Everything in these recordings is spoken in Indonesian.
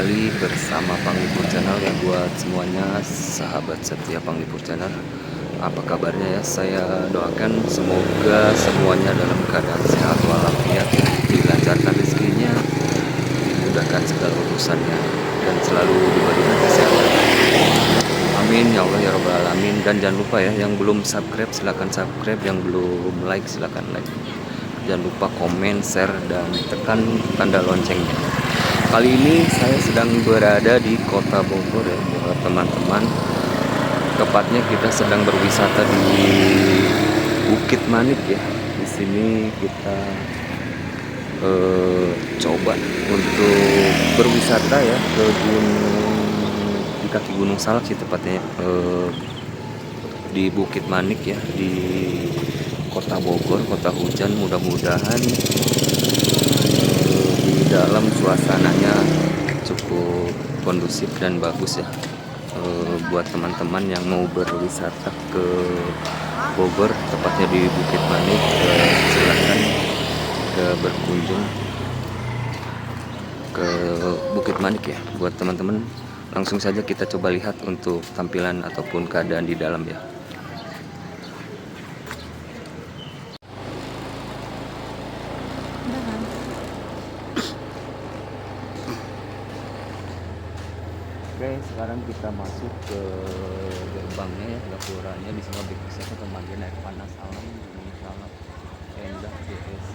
kembali bersama Panglipur Channel ya buat semuanya sahabat setia Panglipur Channel. Apa kabarnya ya? Saya doakan semoga semuanya dalam keadaan sehat walafiat ya, dilancarkan rezekinya, dimudahkan segala urusannya dan selalu diberikan kesehatan. Amin ya Allah ya Rabbal Alamin. Dan jangan lupa ya, yang belum subscribe silahkan subscribe, yang belum like silahkan like. Jangan lupa komen, share, dan tekan tanda loncengnya. Kali ini saya sedang berada di Kota Bogor ya buat teman-teman. Tepatnya kita sedang berwisata di Bukit Manik ya. Di sini kita coba untuk berwisata ya ke di kaki Gunung Salak sih tepatnya, di Bukit Manik ya, di Kota Bogor, kota hujan. Mudah-mudahan di dalam suasananya cukup kondusif dan bagus ya, buat teman-teman yang mau berwisata ke Bogor, tepatnya di Bukit Manik. Silahkan berkunjung ke Bukit Manik ya buat teman-teman. Langsung saja kita coba lihat untuk tampilan ataupun keadaan di dalam ya. Oke, sekarang kita masuk ke gerbangnya ya, gapuranya. Di sini objek wisata pemandian air panas alam Gunung Salak, Endah BSC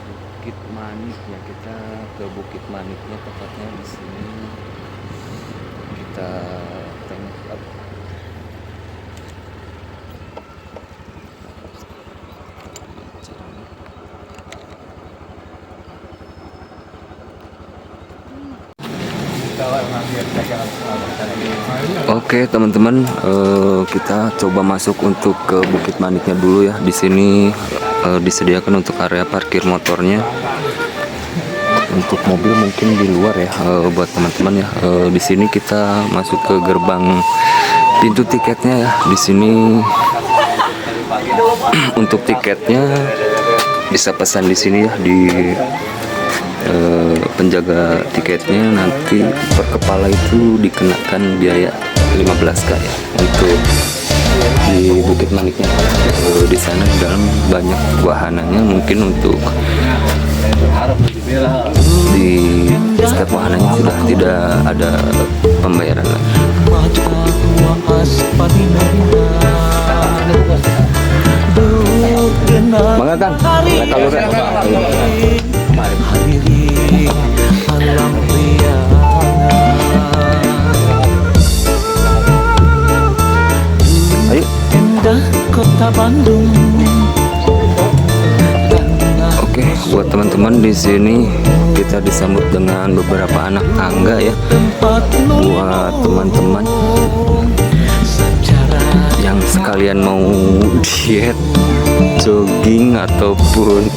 Bukit Manik ya. Kita ke Bukit Maniknya tepatnya di sini. Kita tengok. Oke teman-teman, kita coba masuk untuk ke Bukit Maniknya dulu ya. Di sini disediakan untuk area parkir motornya. Untuk mobil mungkin di luar ya, buat teman-teman ya. Di sini kita masuk ke gerbang pintu tiketnya ya. Di sini untuk tiketnya bisa pesan di sini ya, di penjaga tiketnya. Nanti per kepala itu dikenakan biaya 15.000 ya untuk di Bukit Maniknya. Di sana di dalam banyak wahananya, mungkin untuk di setiap wahananya sudah tidak ada pembayaran lagi. Mangga Kang, kalau hadiri alam ayo indah kota Bandung. Oke, buat teman-teman di sini kita disambut dengan beberapa anak tangga ya. Buat teman-teman yang sekalian mau diet, jogging ataupun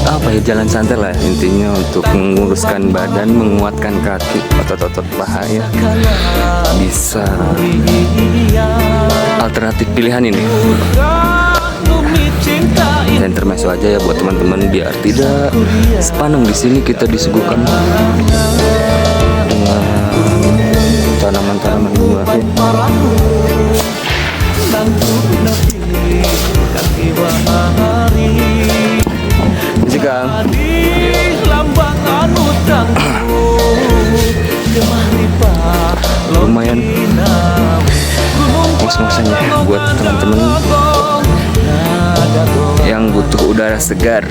apa ya, jalan santai lah intinya, untuk menguruskan badan, menguatkan kaki, otot-otot paha ya. Bisa alternatif pilihan ini. Dan intermezzo aja ya buat teman-teman, biar tidak sepaneng. Di sini kita disuguhkan dengan tanaman-tanaman bunga ya. Kang. Lumayan ngos-ngosan ya buat teman-teman yang butuh udara segar,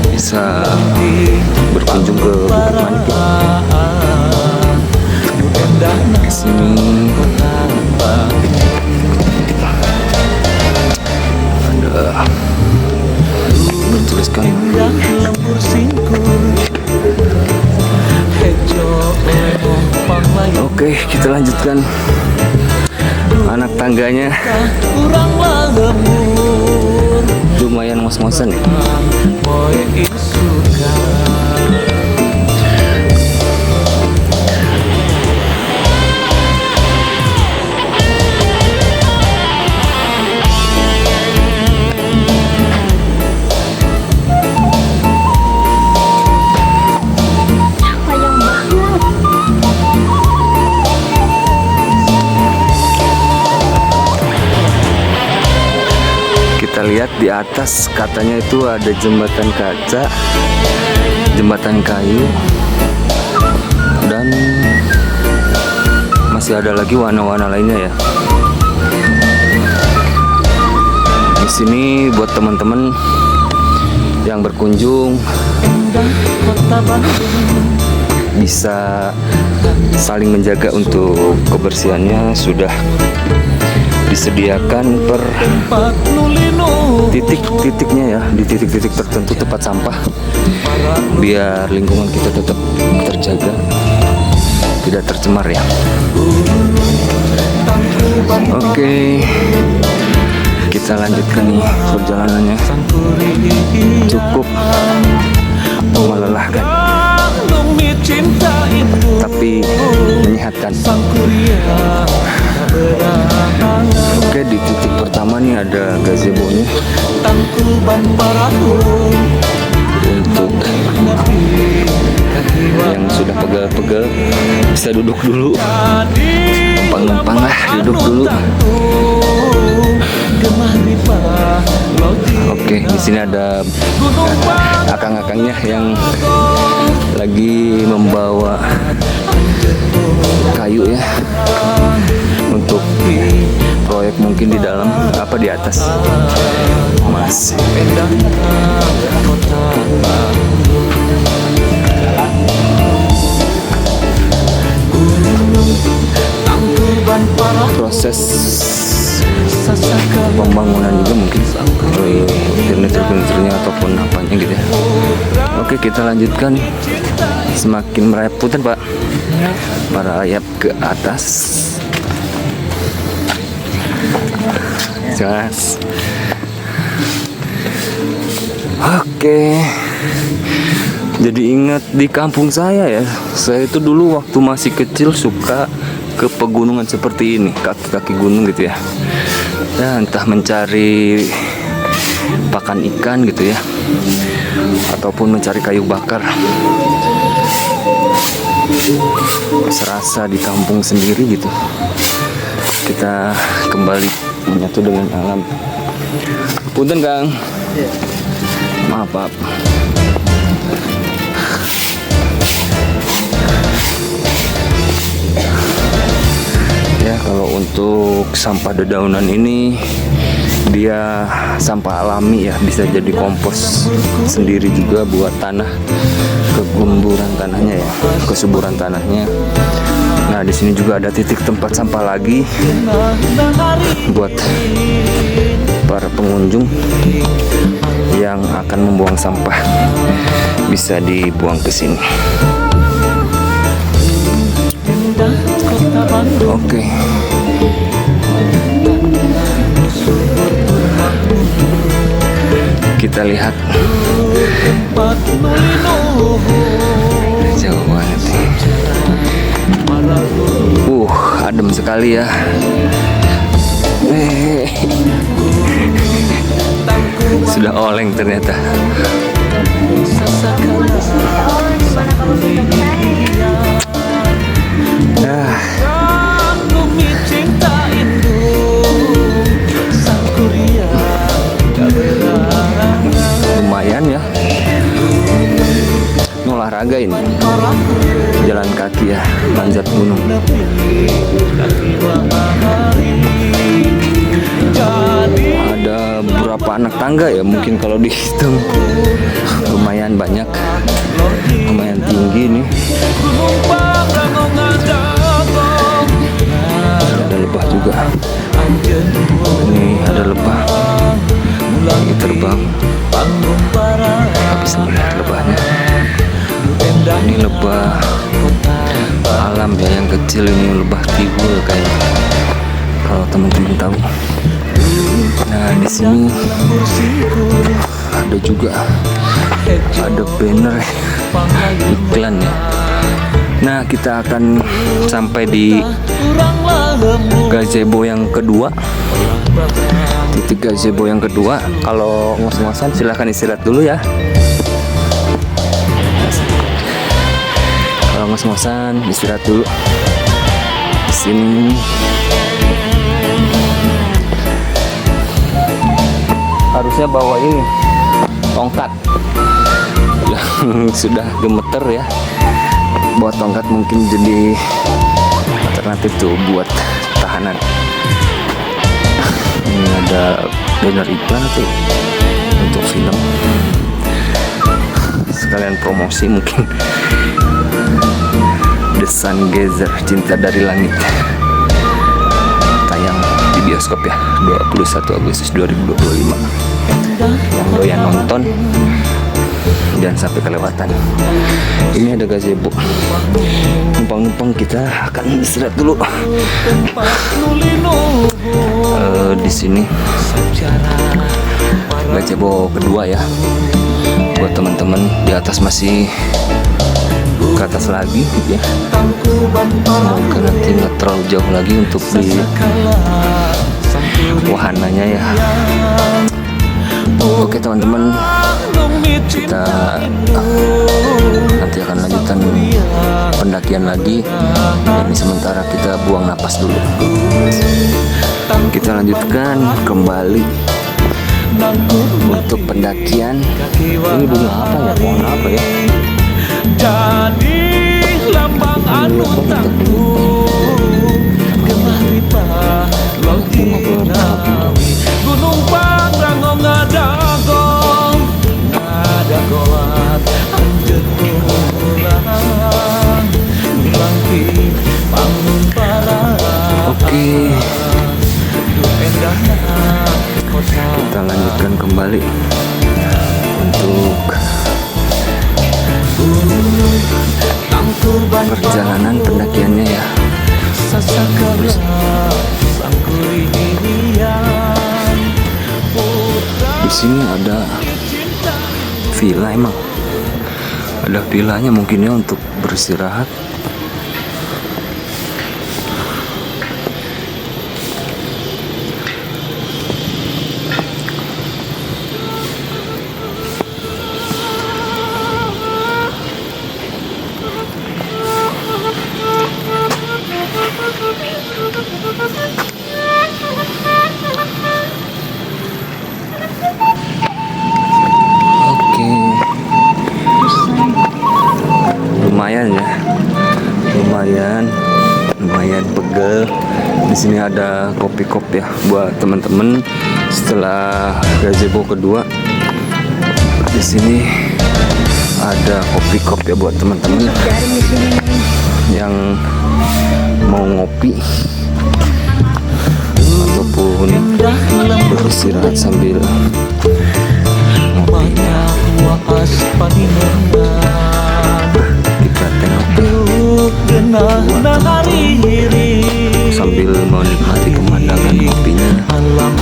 bisa berkunjung ke Bukit Manik ya. Di sini ada bertuliskan. Oke, kita lanjutkan anak tangganya. Lumayan ngos-ngosan ya. kita lihat di atas katanya itu ada jembatan kaca, jembatan kayu, dan masih ada lagi warna-warna lainnya ya. Di sini buat teman-teman yang berkunjung bisa saling menjaga untuk kebersihannya. Sudah disediakan per titik-titiknya ya, di titik-titik tertentu tempat sampah, biar lingkungan kita tetap terjaga, tidak tercemar ya. Oke, kita lanjutkan nih perjalanannya. Cukup melelahkan, tapi menyehatkan. Oke, di titik pertama nih ada gazebo-nya. Untuk yang sudah pegel-pegel bisa duduk dulu, numpang-numpang lah, duduk dulu. Oke, di sini ada akang-akangnya yang lagi membawa kayu ya, untuk proyek mungkin di dalam apa di atas. Mas. Proses pembangunan juga mungkin furniture-furniturnya ataupun apanya gitu ya. Oke, kita lanjutkan. Semakin merepotkan Pak, para rayap ke atas. Jelas. Oke, jadi ingat di kampung saya ya. Saya itu dulu waktu masih kecil suka ke pegunungan seperti ini, kaki-kaki gunung gitu ya. Ya, entah mencari pakan ikan gitu ya, ataupun mencari kayu bakar. Serasa di kampung sendiri gitu. Kita kembali menyatu dengan alam. Punten Kang. Maaf. Ya, kalau untuk sampah dedaunan ini dia sampah alami ya, bisa jadi kompos sendiri juga buat tanah, kegumburan tanahnya ya, kesuburan tanahnya. Nah, di sini juga ada titik tempat sampah lagi buat para pengunjung yang akan membuang sampah, bisa dibuang ke sini. Oke. Kita lihat. Jauh banget nih. Adem sekali ya. Sudah oleng ternyata. Lumayan ya, olahraga ini, jalan kaki ya, manjat gunung. Ada beberapa anak tangga ya, mungkin kalau dihitung lumayan banyak, lumayan tinggi nih. Ada lebah juga. Ini ada lebah lagi terbang. Habis melihat lebahnya. Ini lebah alam ya, yang kecil ini lebah tiwul kayaknya, kalau teman-teman tahu. Nah, di sini ada juga ada banner iklan ya. Nah, kita akan sampai di gazebo yang kedua. Titik gazebo yang kedua. Kalau ngos-ngosan silahkan istirahat dulu ya. Kalau ngos-ngosan istirahat dulu di sini. harusnya bawa ini tongkat yang sudah gemeter ya. Bawa tongkat mungkin jadi alternatif tuh buat tahanan. Ini ada banner iklan tuh untuk film, sekalian promosi mungkin. The Sun Gazer, Cinta dari Langit, tayang di bioskop ya 21 Agustus 2025. Yang doyan nonton jangan sampai kelewatan. Ini ada gazebo, numpang-numpang kita akan istirahat dulu. Di sini gazebo kedua ya, buat teman-teman. Di atas masih ke atas lagi ya. Semoga nanti nggak terlalu jauh lagi untuk di wahananya ya. Oke teman-teman, kita nanti akan lanjutkan pendakian lagi. Ini sementara kita buang napas dulu. Kita lanjutkan kembali untuk pendakian. Ini bunga apa ya? Pohon apa ya? Jadi lambang anu tangguh Kemahripa Lodinawi Gunung Pangrango ngadagong Ngadagolat anjeun pulang Ngulangki pangun parah. Oke, Endahna kota kita lanjutkan kembali untuk perjalanan pendakiannya ya. Sasakala sangkurian Di sini ada villa, emang ada villanya mungkin ya untuk beristirahat. Oke, lumayan ya, lumayan pegel. Di sini ada kopi-kop ya buat teman-teman setelah gazebo kedua. Di sini ada kopi-kop ya buat teman-teman yang mau ngopi ataupun beristirahat sambil ngopi. Kita tengok sambil menikmati pemandangan kopinya. alam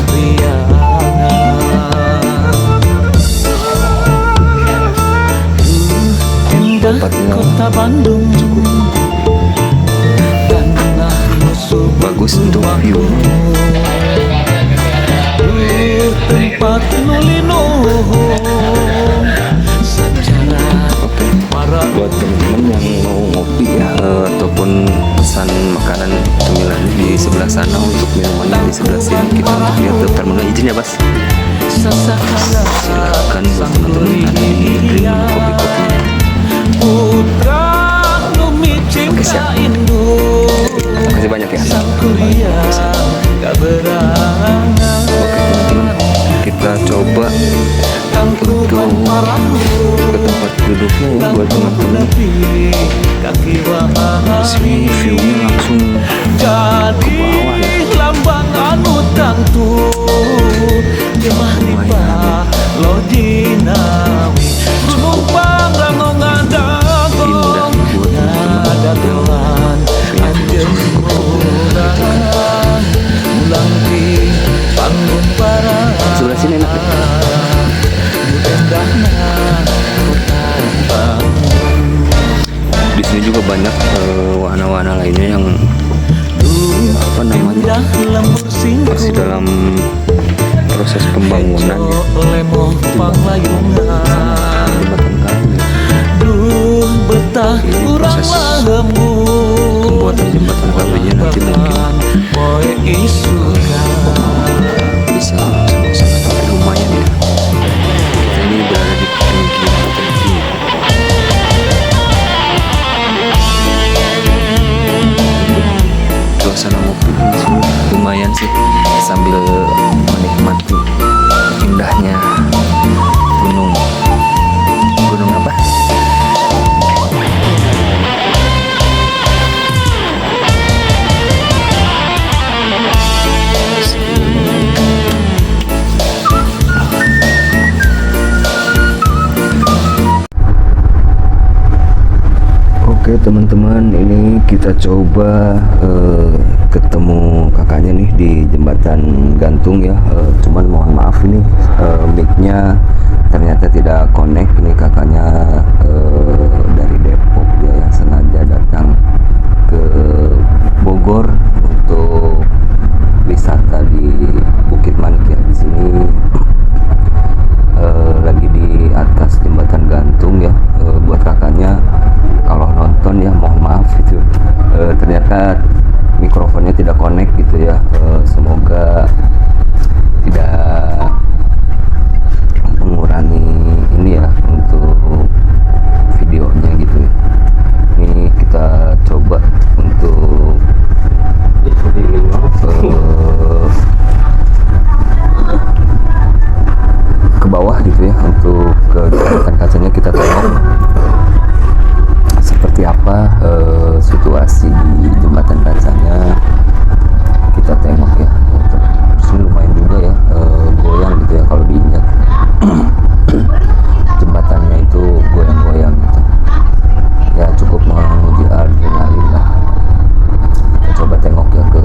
Tempatnya kota Bandung bagus untuk view. tempat nulinuhung secara Oke, buat teman-teman yang mau ngopi ya, ataupun pesan makanan cemilan di sebelah sana, untuk minumannya di sebelah sini. Kita untuk lihat daftar menu. Izin ya Bas, sasakala silakan buat teman-teman ada yang drink kopi-kopinya. putra numi cinta induk Terima kasih banyak ya. kuliah gak berangan Oke teman-teman, kita coba untuk ke tempat duduknya ya buat teman-teman. kaki Di sini view-nya langsung jadi lambang anu tangtu gemah riba lodinawi gunung Pangrango ngadagong ngadagolan anjeun murang mulang di panggung parah sebelah sini enak ya. endahna kota Bandung. Di sini juga banyak wahana-wahana lainnya yang apa namanya masih dalam proses pembangunan ya. Lemoh panglayungan Jembatan kayu ya. duh betah Ini urang proses lemu pembuatan jembatan kayunya nanti mungkin poe isukan bisa sama-sama, tapi lumayan ya. sambil menikmati indahnya gunung apa? Oke teman-teman, ini kita coba ketemu kakaknya nih di jembatan gantung ya. Cuman mohon maaf ini mic-nya ternyata tidak connect. Ini kakaknya dari Depok, dia yang sengaja datang ke Bogor untuk wisata di Bukit Manik ya. Di sini lagi di atas jembatan gantung ya. Buat kakaknya kalau nonton ya mohon maaf itu ternyata mikrofonnya tidak connect gitu ya. Semoga tidak mengurangi ini ya untuk videonya gitu ya. Ini kita coba untuk ke bawah gitu ya, untuk ke jembatan kacanya kita tengok seperti apa situasi di jembatan kacanya. Kita tengok ya, terus lumayan juga ya goyang gitu ya kalau diinjak. Jembatannya itu goyang-goyang gitu ya, cukup menguji adrenalin lah. Kita coba tengok ya ke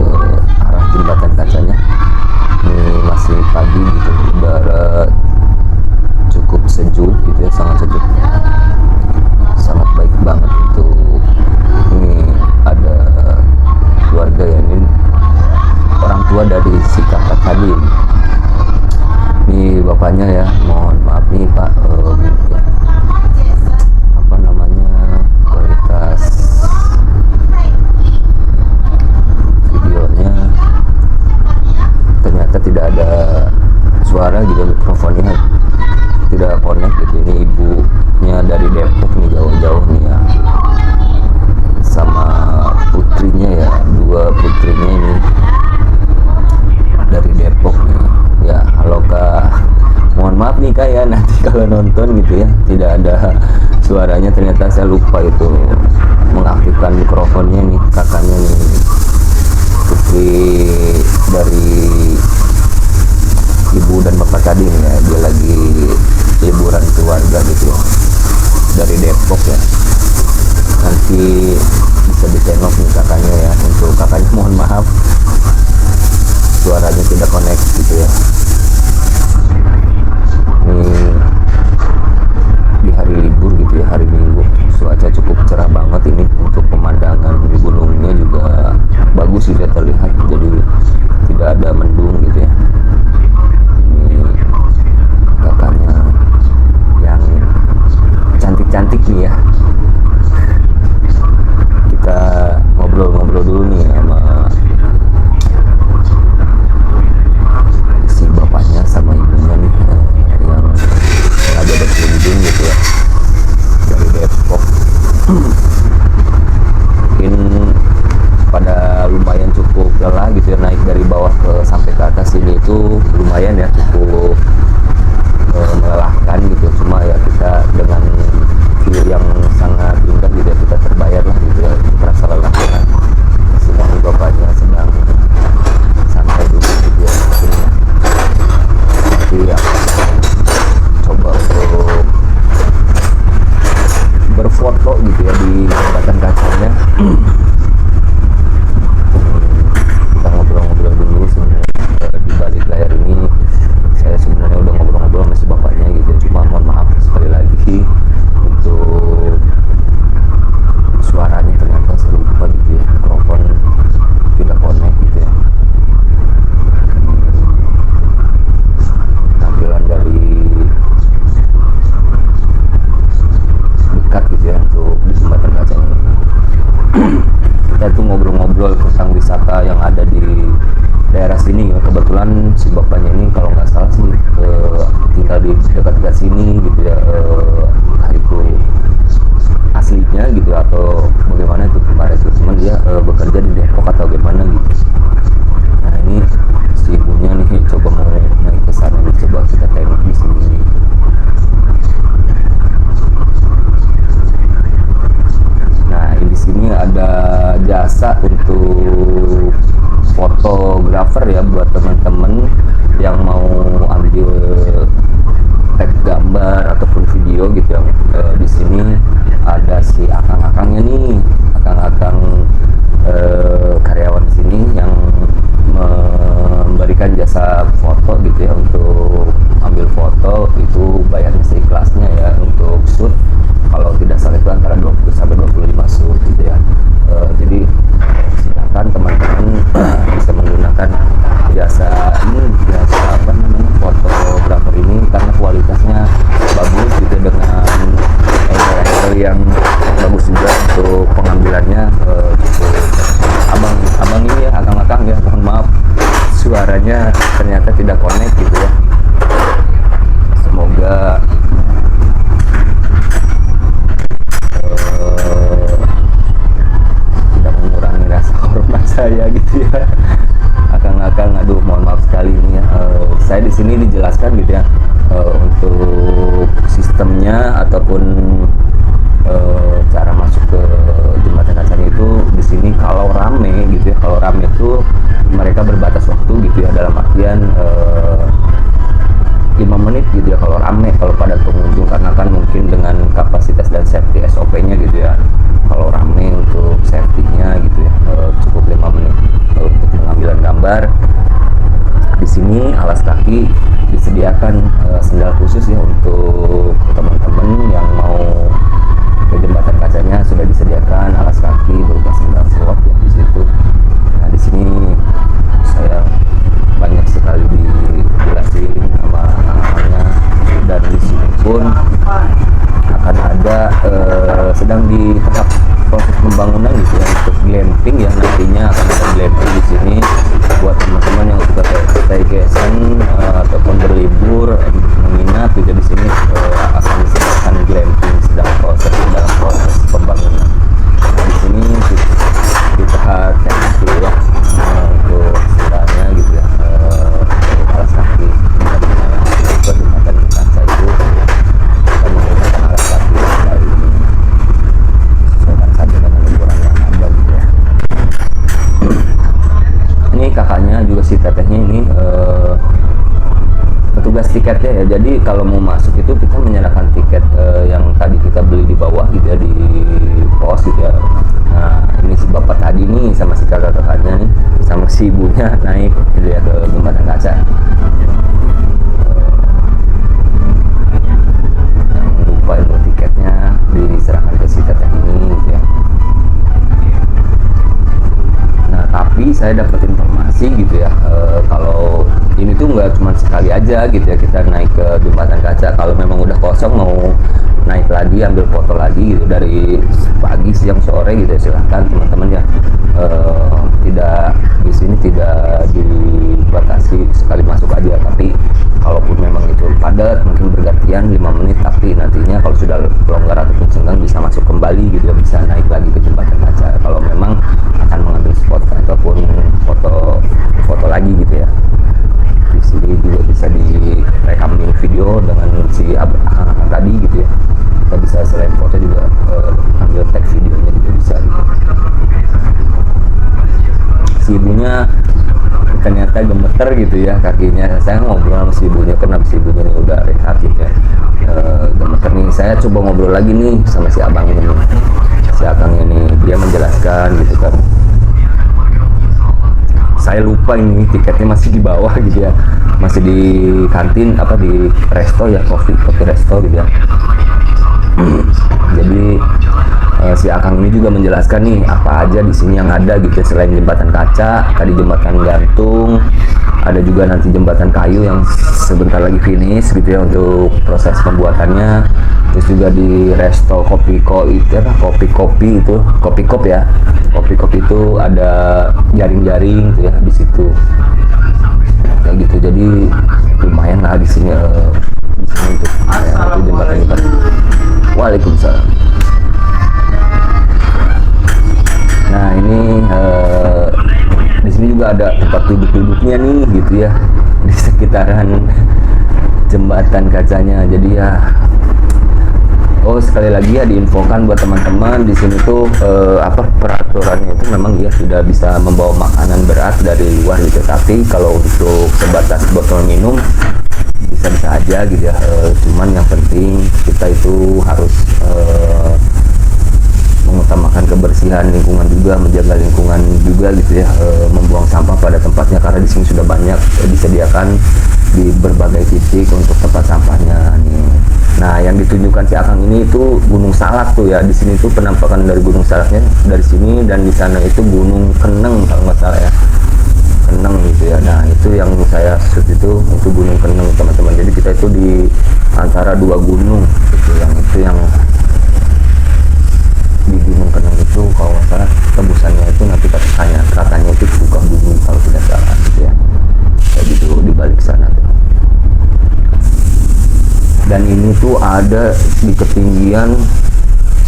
arah jembatan kacanya. Ini masih pagi gitu, udara cukup sejuk gitu ya, sangat sejuk, sangat baik banget itu. Ini ada keluarga ya, ini orang tua dari si kakak tadi. Ini bapaknya ya, mohon maaf nih Pak, ya, apa namanya, kualitas videonya ternyata tidak ada suara gitu, mikrofonnya tidak connect gitu. Ini ibunya dari Depok nih, jauh-jauh nih ya, sama putrinya ya, dua putrinya ini dari Depok nih ya. Halo Kak, mohon maaf nih Kak ya, nanti kalau nonton gitu ya tidak ada suaranya. Ternyata saya lupa itu mengaktifkan mikrofonnya nih. Kakaknya nih, putri dari ibu dan bapak tadi nih ya, dia lagi liburan keluarga gitu ya, dari Depok ya. Nanti bisa ditengok nih kakaknya ya. Untuk kakaknya mohon maaf suaranya tidak connect gitu ya. Ini di hari libur gitu ya, hari Minggu, cuaca cukup cerah banget ini. Untuk pemandangan di gunungnya juga bagus gitu ya, terlihat, jadi tidak ada mendung gitu ya. Ini kakaknya yang cantik-cantik nih ya. Kita ngobrol-ngobrol dulu nih sama si bapaknya sama ibunya nih, yang sengaja berkunjung gitu ya dari Depok. Mungkin pada lumayan cukup lelah gitu ya, naik dari bawah ke sampai ke atas ini itu lumayan ya, cukup melelahkan gitu. Cuma ya kita dengan view yang sangat indah gitu ya, kita terbayar lah gitu ya, merasa lelah kan. Sedang bapaknya sedang santai dulu gitu ya. Nanti ya coba untuk berfoto gitu ya di jembatan kacanya. Kita ngobrol-ngobrol dulu sebenarnya. Di balik layar ini saya sebenarnya udah ngobrol-ngobrol sama si bapaknya gitu ya. Cuma mohon maaf sekali lagi untuk suaranya ternyata saya lupa gitu ya, mikrofon tidak connect gitu ya. Tampilan dari dekat gitu ya untuk di jembatan kacanya. Kita tuh ngobrol-ngobrol tentang wisata yang ada di daerah sini ya. Kebetulan si bapaknya ini kalau nggak salah sih tinggal di dekat-dekat sini gitu ya. Entah itu aslinya gitu atau bagaimana itu kemarin itu, cuman dia bekerja di Depok atau gimana gitu. Nah ini teman-teman yang mau ambil tag gambar ataupun video gitu ya. Di sini ada si akang-akangnya nih, akang-akang karyawan sini yang memberikan jasa foto gitu ya, untuk ambil foto itu bayarnya seikhlasnya ya. Untuk shoot kalau tidak salah itu antara 20 sampai 25 shoot gitu ya. Jadi silakan teman-teman bisa menggunakan jasa apa namanya, fotografer ini, karena kualitasnya bagus gitu dengan angle yang bagus juga untuk pengambilannya. Abang ini ya, akang-akang ya, mohon maaf suaranya ternyata tidak connect gitu ya. Semoga tidak mengurangi rasa hormat saya gitu ya. Akang-akang, aduh mohon maaf sekali ini ya. Saya di sini dijelaskan gitu ya, untuk sistemnya ataupun cara masuk ke jembatan kacanya itu di sini kalau rame gitu ya. Kalau rame itu mereka berbatas waktu gitu ya, dalam artian 5 menit gitu ya kalau rame, kalau pada pengunjung, karena kan mungkin dengan kapasitas dan safety SOP-nya gitu ya. Kalau rame untuk safety-nya gitu ya, cukup 5 menit untuk pengambilan gambar. Di sini alas kaki disediakan, sendal khusus ya untuk teman-teman yang mau ke jembatan kacanya, sudah disediakan alas kaki berupa sendal slot ya di situ. Nah di sini saya banyak sekali dijelasin sama anak-anaknya, dan di sini pun akan ada sedang di tahap proses pembangunan gitu ya, untuk glamping ya. Nantinya akan ada glamping di sini buat teman-teman yang suka staycation ataupun berlibur menginap gitu di sini. Akan disediakan glamping, sedang dalam proses pembangunan. Nah, di sini kita cek dulu ya untuk sendalnya gitu ya, alas kaki ke jembatan kaca itu kita menggunakan alas kaki sendal ini sesuaikan saja dengan ukuran yang ada gitu ya. Ini kakaknya juga, si tetehnya ini petugas tiketnya ya. Jadi kalau mau masuk itu kita menyerahkan tiket yang tadi kita beli di bawah gitu ya, di pos gitu ya. Nah ini si bapak tadi nih sama si kakak-kakaknya nih sama si ibunya naik gitu ya ke jembatan kaca. Jangan lupa itu tiketnya diserahkan ke si teteh ini gitu ya. Nah tapi saya dapat informasi gitu ya, kalau ini tuh nggak cuma sekali aja gitu ya kita naik ke jembatan kaca. Kalau memang udah kosong mau naik lagi ambil foto lagi gitu dari pagi siang sore gitu ya, silahkan teman-teman ya. Tidak di sini tidak dibatasi, sekali masuk aja. Tapi kalaupun memang itu padat mungkin bergantian 5 menit, tapi nantinya kalau sudah longgar ataupun senggang bisa masuk kembali gitu ya, bisa naik lagi ke jembatan kaca kalau memang akan mengambil spot ataupun foto lagi gitu ya. Di sini juga bisa direkamin video dengan si anak tadi gitu ya. Kita bisa selain foto juga ambil tag videonya juga bisa gitu. Si ibunya ternyata gemeter gitu ya kakinya. Saya ngobrol sama si ibunya karena si ibunya ini udah rehatif ya, gemeter nih. Saya coba ngobrol lagi nih sama si abangnya nih, si akangnya nih, dia menjelaskan gitu kan. Saya lupa ini tiketnya masih di bawah gitu ya, masih di kantin apa di resto ya, kopi resto gitu ya. Jadi si akang ini juga menjelaskan nih apa aja di sini yang ada gitu ya, selain jembatan kaca, tadi jembatan gantung, ada juga nanti jembatan kayu yang sebentar lagi finish gitu ya untuk proses pembuatannya. Terus juga di resto kopi itu ada jaring-jaring gitu ya di situ kayak gitu. Jadi lumayan lah di sini untuk jembatan. Waalaikumsalam. Nah ini di sini juga ada tempat duduk-duduknya nih gitu ya di sekitaran jembatan kacanya. Jadi ya Oh, sekali lagi ya diinfokan buat teman-teman di sini tuh peraturannya itu memang ya tidak bisa membawa makanan berat dari luar gitu. Tapi kalau untuk sebatas botol minum bisa-bisa aja gitu ya. Cuman yang penting kita itu harus mengutamakan kebersihan lingkungan juga, menjaga lingkungan juga gitu ya, membuang sampah pada tempatnya karena di sini sudah banyak disediakan di berbagai titik untuk tempat sampahnya nih. Nah, yang ditunjukkan si Akang ini itu Gunung Salak tuh ya. Di sini tuh penampakan dari Gunung Salaknya dari sini, dan di sana itu Gunung Keneng kalau nggak salah ya. Keneng gitu ya. Nah, itu yang saya shoot itu Gunung Keneng teman-teman. Jadi kita itu di antara dua gunung gitu. Yang di Gunung Keneng itu kalau nggak salah tembusannya itu nanti katanya itu Sukabumi kalau tidak salah gitu ya. Kayak gitu di balik sana tuh. Dan ini tuh ada di ketinggian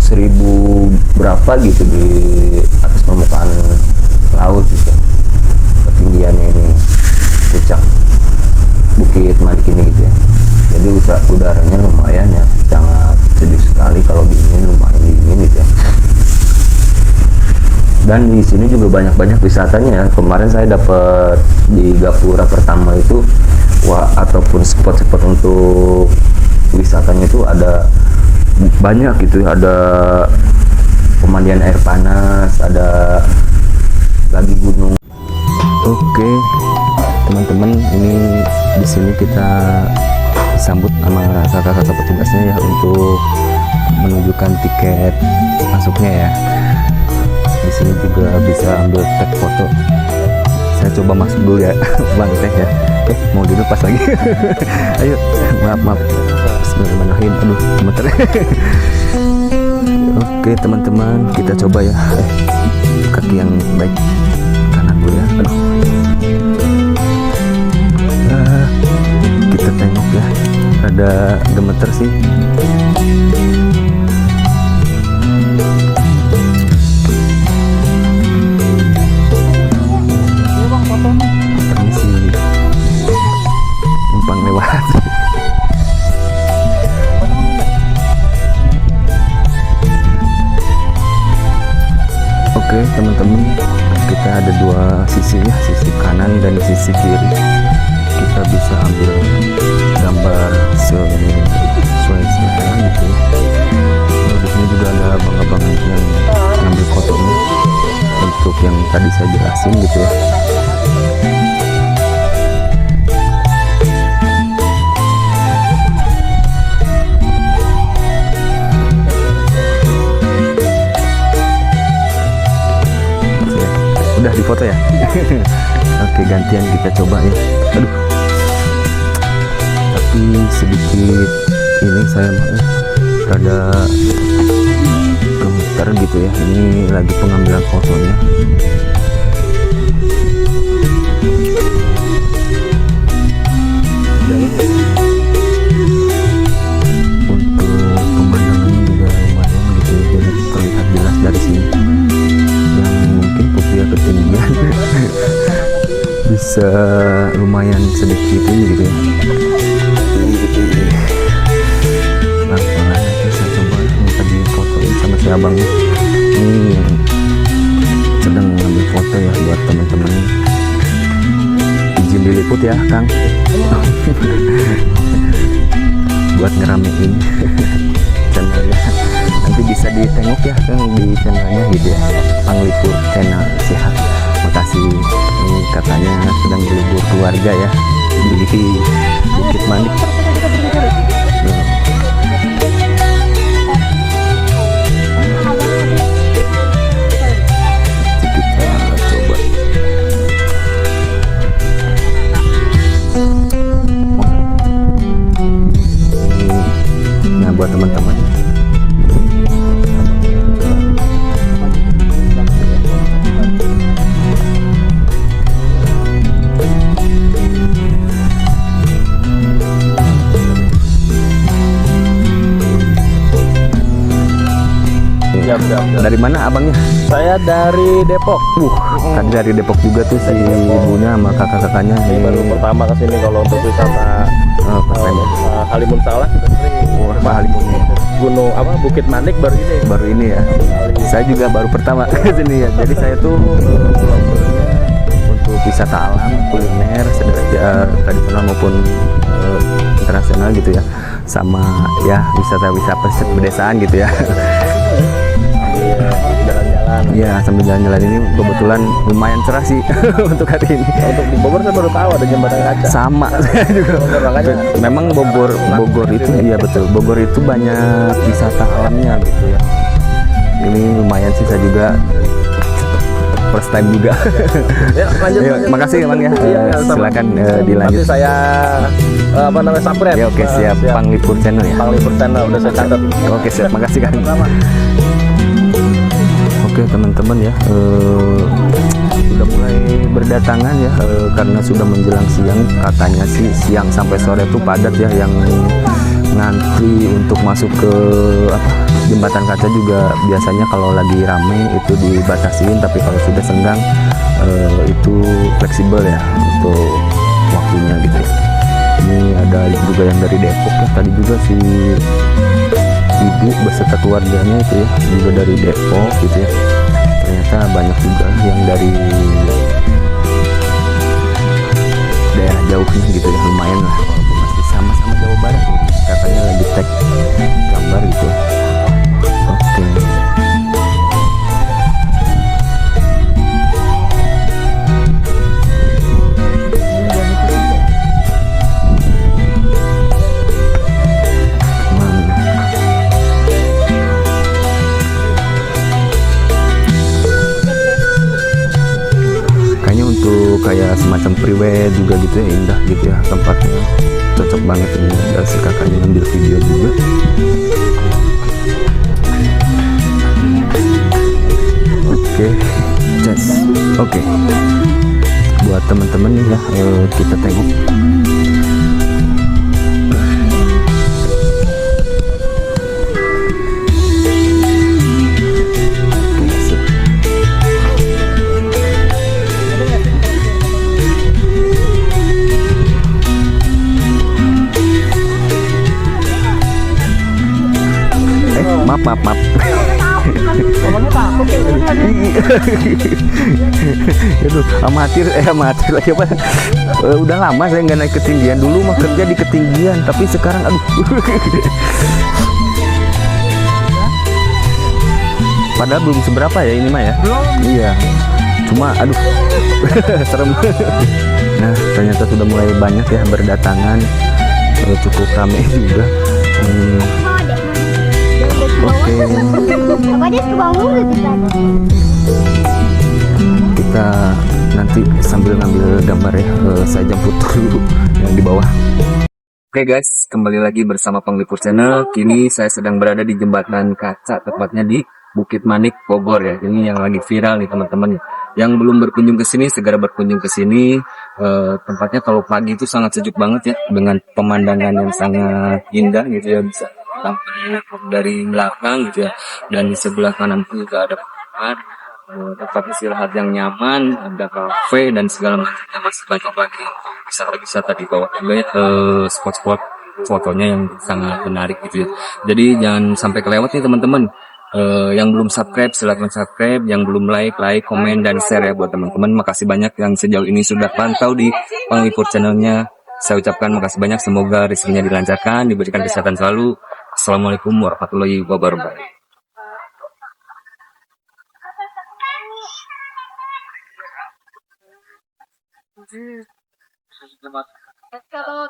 1000 berapa gitu di atas permukaan laut gitu. Ketinggiannya ini puncak Bukit Manik ini gitu ya. Jadi udaranya lumayan ya, sangat sejuk sekali, kalau dingin lumayan dingin gitu ya. Dan di sini juga banyak wisatanya ya. Kemarin saya dapat di Gapura pertama itu ataupun spot-spot untuk wisatanya itu ada banyak gitu, ada pemandian air panas, ada lagi gunung. Oke teman-teman, ini di sini kita disambut sama kakak-kakak petugasnya ya untuk menunjukkan tiket masuknya ya. Di sini juga bisa ambil tag foto. Saya coba masuk dulu ya bang teh ya. Mau dilepas lagi. Ayo, maaf. Bismillahirrahmanirrahim. Aduh, gemeter. Oke teman-teman, kita coba ya. Kaki yang baik, kanan dulu ya. Aduh. Kita tengok ya. Ada gemeter sih. Permisi. Numpang lewat. Oke teman-teman, kita ada dua sisi ya, sisi kanan dan sisi kiri. Kita bisa ambil gambar sesuai selera gitu ya. Nah, di sini juga ada abang-abang yang ngambil fotonya untuk yang tadi saya jelasin gitu ya. Udah difoto ya. Oke, gantian kita coba ya. Aduh, tapi sedikit ini saya rada gemeter gitu ya. Ini lagi pengambilan fotonya. Untuk pemandangannya juga lumayan gitu ya, jadi terlihat jelas dari sini. Mungkin Putih ketinggian bisa lumayan sedikit ini gitu ya. Pelan-pelan saya coba minta di fotoin sama si abang ini yang sedang ngambil foto ya buat teman-teman. Izin diliput ya Kang. Buat ngeramein channelnya. Nanti bisa ditengok ya Kang di channelnya gitu ya, Panglipur Channel Sehat. Makasih. Ini katanya sedang berlibur keluarga ya di Bukit Manik. Kita coba. Nah buat teman-teman, Dari mana abangnya? Saya dari Depok. Tadi dari Depok juga tuh si ibunya sama kakak-kakaknya. Ini baru pertama kesini kalau untuk wisata Halimun Salak. Wah, Halimun. Gunung apa Bukit Manik baru ini. Baru ini ya. Saya juga baru pertama ke sini ya. Jadi saya tuh untuk wisata alam, kuliner, tradisional maupun internasional gitu ya. Sama ya wisata-wisata pedesaan gitu ya. Jalan-jalan. Iya, sambil jalan-jalan ini kebetulan lumayan cerah sih untuk hari ini. Untuk di Bogor saya baru tahu ada jembatan kaca. Sama saya juga. Memang Bogor itu iya betul. Bogor itu banyak wisata alamnya gitu ya. Ini lumayan sih, saya juga first time juga. Ya, lanjut. Makasih ya Bang ya. Silakan dilanjut. Nanti saya subscribe. Ya oke, siap. Panglipur Channel ya. Panglipur Channel udah saya catat. Oke, siap. Makasih kan. Oke teman-teman ya, sudah mulai berdatangan ya, karena sudah menjelang siang. Katanya sih siang sampai sore itu padat ya, yang ngantri untuk masuk ke jembatan kaca juga biasanya kalau lagi rame itu dibatasin, tapi kalau sudah senggang itu fleksibel ya untuk waktunya gitu ya. Ini ada juga yang dari Depok ya, tadi juga si ibu beserta keluarganya itu ya juga dari Depok gitu ya. Ternyata banyak juga yang dari daerah jauhnya gitu ya, lumayan lah walaupun masih sama-sama Jawa Barat gitu. Katanya lagi tag gambar gitu. Oke. Kayak semacam priwet juga gitu ya, indah gitu ya tempatnya, cocok banget ini. Dan si kakaknya ambil video juga. Oke, oke. Buat teman-teman nih ya, kita tengok. Maaf. Itu amatir lagi apa? Udah lama saya nggak naik ketinggian. Dulu mah kerja di ketinggian, tapi sekarang aduh. Padahal belum seberapa ya ini mah ya. Iya. Cuma aduh. Serem. Nah, ternyata sudah mulai banyak ya berdatangan. Cukup ramai juga. Oke. Kita nanti sambil ngambil gambar ya, saya jemput dulu yang di bawah. Oke guys, kembali lagi bersama Panglipur Channel. Kini saya sedang berada di Jembatan Kaca, tepatnya di Bukit Manik, Bogor ya. Ini yang lagi viral nih teman-teman. Yang belum berkunjung ke sini, segera berkunjung ke sini. Tempatnya kalau pagi itu sangat sejuk banget ya, dengan pemandangan yang sangat indah gitu ya, bisa dari belakang gitu ya, dan di sebelah kanan pun juga ada tempat istirahat yang nyaman, ada kafe dan segala macamnya. Masih banyak lagi wisata-wisata di bawah juga ya, spot-spot fotonya yang sangat menarik gitu ya. Jadi jangan sampai kelewat nih teman-teman. Yang belum subscribe silahkan subscribe, yang belum like, komen dan share ya buat teman-teman. Makasih banyak yang sejauh ini sudah pantau di Panglipur channelnya. Saya ucapkan makasih banyak, semoga rezekinya dilancarkan, diberikan kesehatan selalu. Assalamualaikum warahmatullahi wabarakatuh. Kalau